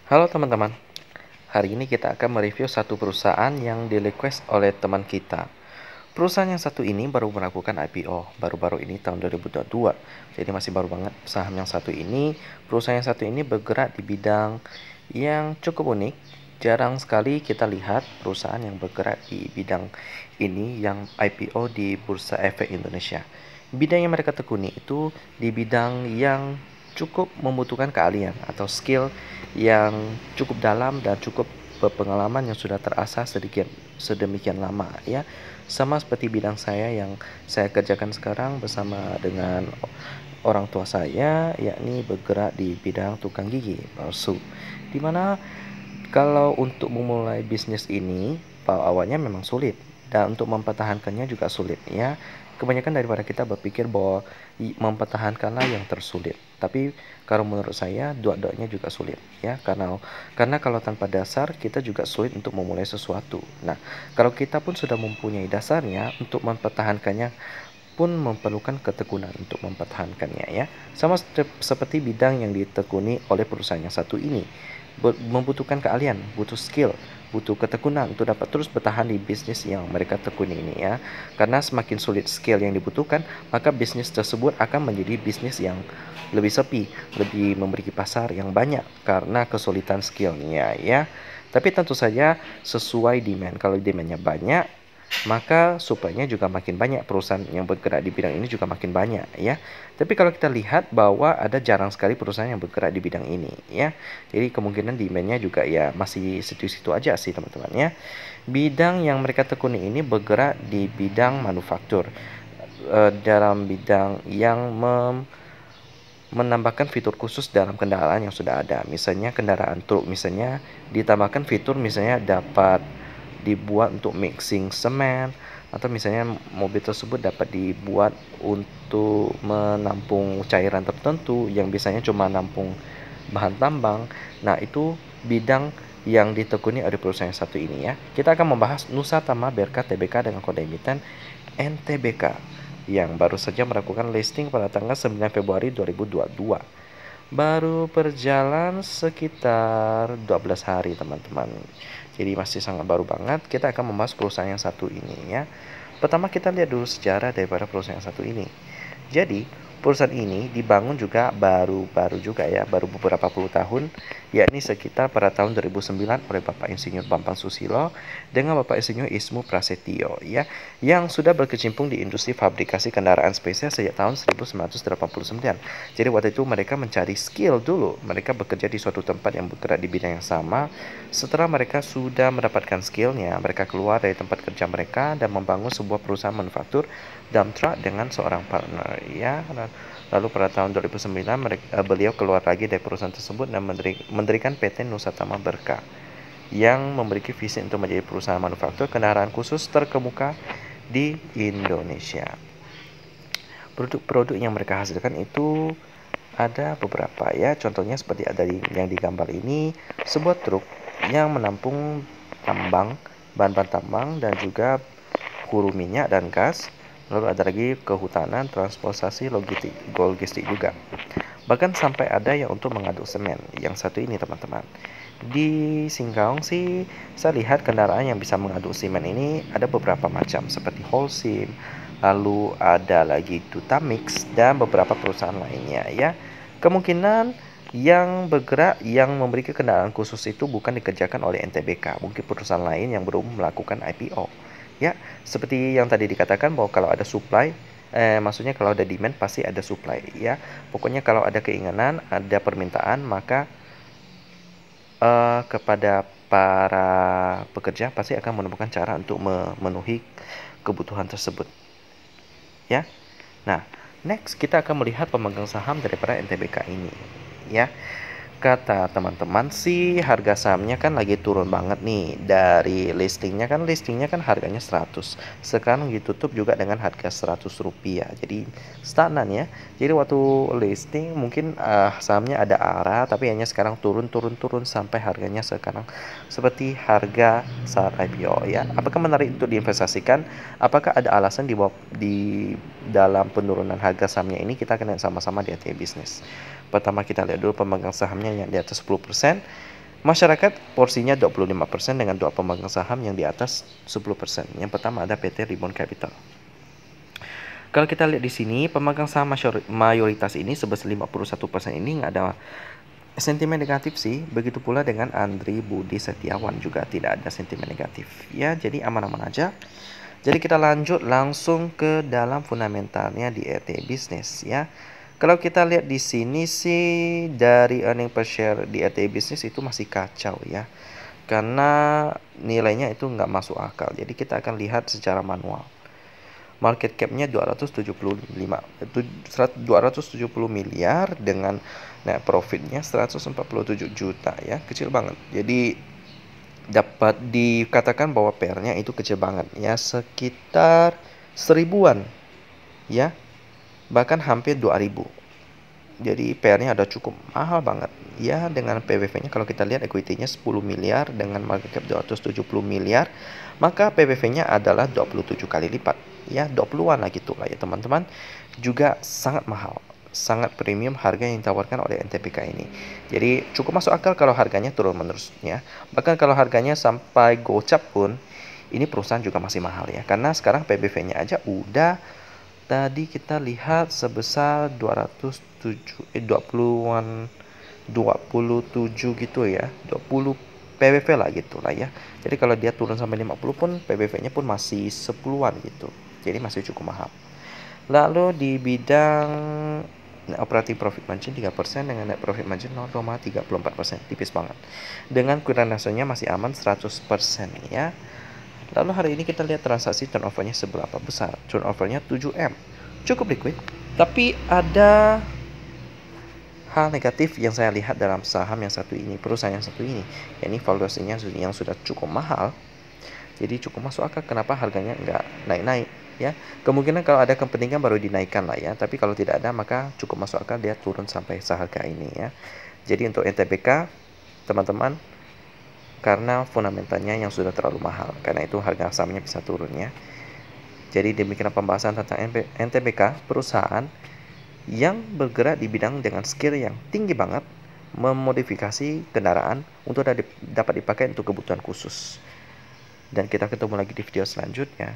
Halo teman-teman, hari ini kita akan mereview satu perusahaan yang di-request oleh teman kita. Perusahaan yang satu ini baru melakukan IPO, baru-baru ini tahun 2022. Jadi masih baru banget saham yang satu ini. Perusahaan yang satu ini bergerak di bidang yang cukup unik. Jarang sekali kita lihat perusahaan yang bergerak di bidang ini yang IPO di Bursa Efek Indonesia. Bidang yang mereka tekuni itu di bidang yang cukup membutuhkan keahlian atau skill yang cukup dalam dan cukup berpengalaman yang sudah terasah sedemikian lama ya. Sama seperti bidang saya yang saya kerjakan sekarang bersama dengan orang tua saya, yakni bergerak di bidang tukang gigi palsu. Dimana kalau untuk memulai bisnis ini, awalnya memang sulit dan untuk mempertahankannya juga sulit ya. Kebanyakan daripada kita berpikir bahwa mempertahankanlah yang tersulit. Tapi kalau menurut saya dua-duanya juga sulit ya, karena kalau tanpa dasar kita juga sulit untuk memulai sesuatu. Nah, kalau kita pun sudah mempunyai dasarnya, untuk mempertahankannya pun memerlukan ketekunan untuk mempertahankannya ya. Sama seperti bidang yang ditekuni oleh perusahaan yang satu ini. Membutuhkan keahlian, butuh skill, butuh ketekunan untuk dapat terus bertahan di bisnis yang mereka tekuni ini ya. Karena semakin sulit skill yang dibutuhkan, maka bisnis tersebut akan menjadi bisnis yang lebih sepi, lebih memiliki pasar yang banyak karena kesulitan skillnya ya. Tapi tentu saja sesuai demand. Kalau demandnya banyak, maka supply-nya juga makin banyak, perusahaan yang bergerak di bidang ini juga makin banyak ya. Tapi kalau kita lihat bahwa ada jarang sekali perusahaan yang bergerak di bidang ini ya. Jadi kemungkinan demand-nya juga ya masih situ-situ aja sih teman-teman ya. Bidang yang mereka tekuni ini bergerak di bidang manufaktur, dalam bidang yang menambahkan fitur khusus dalam kendaraan yang sudah ada. Misalnya kendaraan truk, misalnya ditambahkan fitur misalnya dapat dibuat untuk mixing semen, atau misalnya mobil tersebut dapat dibuat untuk menampung cairan tertentu yang biasanya cuma nampung bahan tambang. Nah, itu bidang yang ditekuni oleh perusahaan yang satu ini ya. Kita akan membahas Nusa Tama Berka Tbk dengan kode emiten NTBK yang baru saja melakukan listing pada tanggal 9 Februari 2022. Baru berjalan sekitar 12 hari teman-teman. Jadi masih sangat baru banget. Kita akan membahas perusahaan yang satu ini ya. Pertama kita lihat dulu sejarah daripada perusahaan yang satu ini. Jadi perusahaan ini dibangun juga baru-baru juga ya, baru beberapa puluh tahun, yakni sekitar pada tahun 2009 oleh Bapak Insinyur Bambang Susilo dengan Bapak Insinyur Ismu Prasetyo ya, yang sudah berkecimpung di industri fabrikasi kendaraan spesial sejak tahun 1989. Jadi waktu itu mereka mencari skill dulu, mereka bekerja di suatu tempat yang bergerak di bidang yang sama. Setelah mereka sudah mendapatkan skillnya, mereka keluar dari tempat kerja mereka dan membangun sebuah perusahaan manufaktur dump truck dengan seorang partner ya. Lalu pada tahun 2009 beliau keluar lagi dari perusahaan tersebut dan mendirikan PT Nusa Tama Berka yang memiliki visi untuk menjadi perusahaan manufaktur kendaraan khusus terkemuka di Indonesia. Produk-produk yang mereka hasilkan itu ada beberapa ya, contohnya seperti ada yang digambar ini, sebuah truk yang menampung tambang, bahan-bahan tambang dan juga hulu minyak dan gas. Lalu ada lagi kehutanan, transportasi, logistik juga. Bahkan sampai ada yang untuk mengaduk semen. Yang satu ini teman-teman. Di Singkawang sih saya lihat kendaraan yang bisa mengaduk semen ini ada beberapa macam seperti Holcim, lalu ada lagi Tutamix dan beberapa perusahaan lainnya ya. Kemungkinan yang bergerak yang memiliki kendaraan khusus itu bukan dikerjakan oleh NTBK, mungkin perusahaan lain yang belum melakukan IPO. Ya, seperti yang tadi dikatakan bahwa kalau ada supply, maksudnya kalau ada demand pasti ada supply ya. Pokoknya kalau ada keinginan, ada permintaan, maka kepada para pekerja pasti akan menemukan cara untuk memenuhi kebutuhan tersebut. Ya. Nah, next kita akan melihat pemegang saham daripada NTBK ini ya. Kata teman-teman sih harga sahamnya kan lagi turun banget nih. Dari listingnya kan harganya 100, sekarang ditutup juga dengan harga 100 rupiah, jadi stagnan ya. Jadi waktu listing mungkin sahamnya ada arah, tapi hanya sekarang turun sampai harganya sekarang seperti harga saat IPO ya. Apakah menarik untuk diinvestasikan? Apakah ada alasan di dalam penurunan harga sahamnya ini? Kita akan lihat sama-sama di ATM Bisnis. Pertama kita lihat dulu pemegang sahamnya yang di atas 10%. Masyarakat porsinya 25% dengan 2 pemegang saham yang di atas 10%. Yang pertama ada PT Ribbon Capital. Kalau kita lihat di sini, pemegang saham mayoritas ini sebesar 51% ini nggak ada sentimen negatif sih. Begitu pula dengan Andri Budi Setiawan juga tidak ada sentimen negatif. Ya, jadi aman-aman aja. Jadi kita lanjut langsung ke dalam fundamentalnya di RT Business ya. Kalau kita lihat di sini sih dari earning per share di RT Business itu masih kacau ya. Karena nilainya itu nggak masuk akal. Jadi kita akan lihat secara manual. Market cap-nya 270 miliar dengan net profit-nya 147 juta ya, kecil banget. Jadi dapat dikatakan bahwa PR-nya itu kecil banget ya, sekitar 1000-an ya, bahkan hampir 2000. Jadi PR-nya ada cukup mahal banget ya. Dengan PBV-nya kalau kita lihat equity-nya 10 miliar dengan market cap 270 miliar, maka PBV-nya adalah 27 kali lipat ya, 20-an lah gitu lah ya teman-teman. Juga sangat mahal, sangat premium harga yang ditawarkan oleh NTPK ini. Jadi cukup masuk akal kalau harganya turun menerus ya. Bahkan kalau harganya sampai gocap pun ini perusahaan juga masih mahal ya, karena sekarang PBV-nya aja udah tadi kita lihat sebesar 20-an 27 gitu ya, 20 PBV lah gitu lah ya. Jadi kalau dia turun sampai 50 pun PBV-nya pun masih 10-an gitu. Jadi masih cukup mahal. Lalu di bidang net operating profit margin 3% dengan net profit margin 0,34%, tipis banget. Dengan current ratio-nya masih aman 100% ya. Lalu hari ini kita lihat transaksi turnover-nya seberapa besar. Turnover-nya 7M. Cukup liquid. Tapi ada hal negatif yang saya lihat dalam saham yang satu ini, perusahaan yang satu ini. Yakni valuasinya yang sudah cukup mahal. Jadi cukup masuk akal kenapa harganya nggak naik-naik ya. Kemungkinan kalau ada kepentingan baru dinaikkan lah ya. Tapi kalau tidak ada maka cukup masuk akal dia turun sampai seharga ini ya. Jadi untuk NTBK teman-teman, karena fundamentalnya yang sudah terlalu mahal, karena itu harga sahamnya bisa turun ya. Jadi demikian pembahasan tentang NTBK, perusahaan yang bergerak di bidang dengan skill yang tinggi banget, memodifikasi kendaraan untuk dapat dipakai untuk kebutuhan khusus. Dan kita ketemu lagi di video selanjutnya.